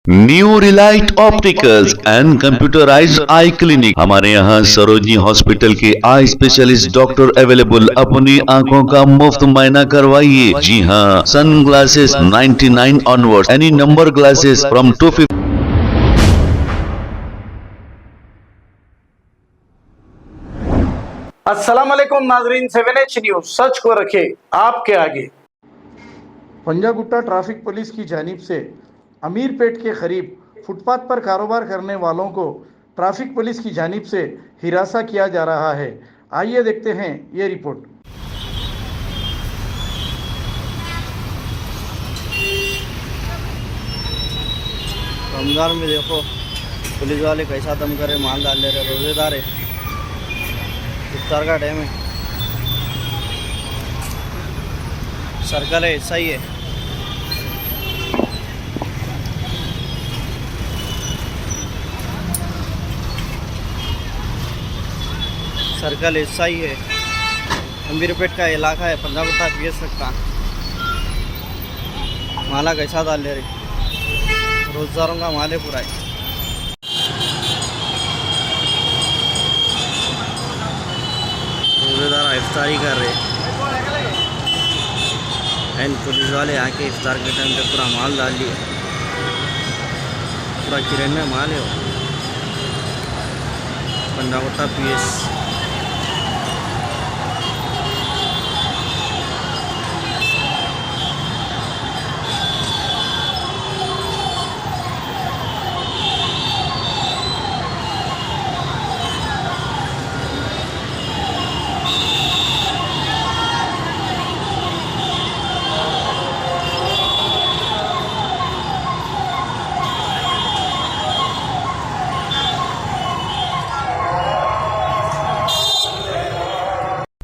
New Relight opticals and computerised I clinic. हमारे यहाँ Sarojini hospital के आई स्पेशलिस्ट डॉक्टर अवेलेबल। अपनी आंखों का मुफ्त मुआयना करवाइए। जी हाँ, sun glasses 99 onwards, any number glasses from 250। अस्सलाम वालेकुम नाजरीन, 7H न्यूज सच को रखे आपके आगे। पंजागुट्टा ट्रैफिक पुलिस की जानिब से अमीरपेट के करीब फुटपाथ पर कारोबार करने वालों को ट्रैफिक पुलिस की जानिब से हिरासा किया जा रहा है। आइए देखते हैं ये रिपोर्ट। रमज़ान में देखो पुलिस वाले कैसा दम करे, माल डाल ले रहे, रोजेदार है, इफ्तार का टाइम है, सर्कल है, ऐसा ही है। सर्कल ऐसा ही है, अमीरपेट का इलाका है, पंजागुट्टा पीएस का माला कैसा डाल ले रहे, रोजदारों का माल है पूरा है। रोजेदार इफ्तारी कर रहे एंड पुलिस वाले आके इफ्तार के टाइम पे पूरा माल डाल लिए, पूरा किराना माल है वो। Panjagutta PS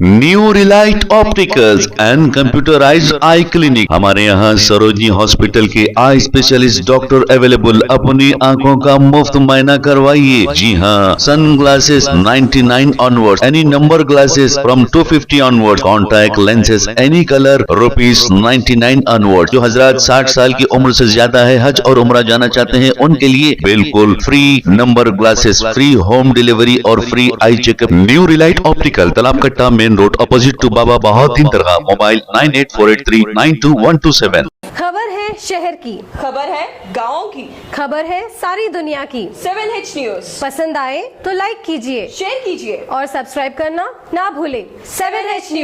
new Relight opticals and computerised I clinic. हमारे यहाँ सरोजनी हॉस्पिटल के आई स्पेशलिस्ट डॉक्टर अवेलेबल। अपनी आंखों का मुफ्त मुआयना करवाइए। जी हाँ, sun glasses 99 onwards, any number glasses from 250 onwards, contact lenses any colour ₹99 onward. जो हजरात 60 साल की उम्र से ज्यादा है, हज और उम्रा जाना चाहते हैं, उनके लिए बिल्कुल free number glasses, free home delivery और free eye checkup. New relight optical, Talab Katta, main road, opposite to Baba Bahauddin Dargah. Mobile 9848392127। खबर है शहर की, खबर है गाँव की, खबर है सारी दुनिया की। 7H न्यूज पसंद आए तो लाइक कीजिए, शेयर कीजिए और सब्सक्राइब करना ना भूलें। 7H news.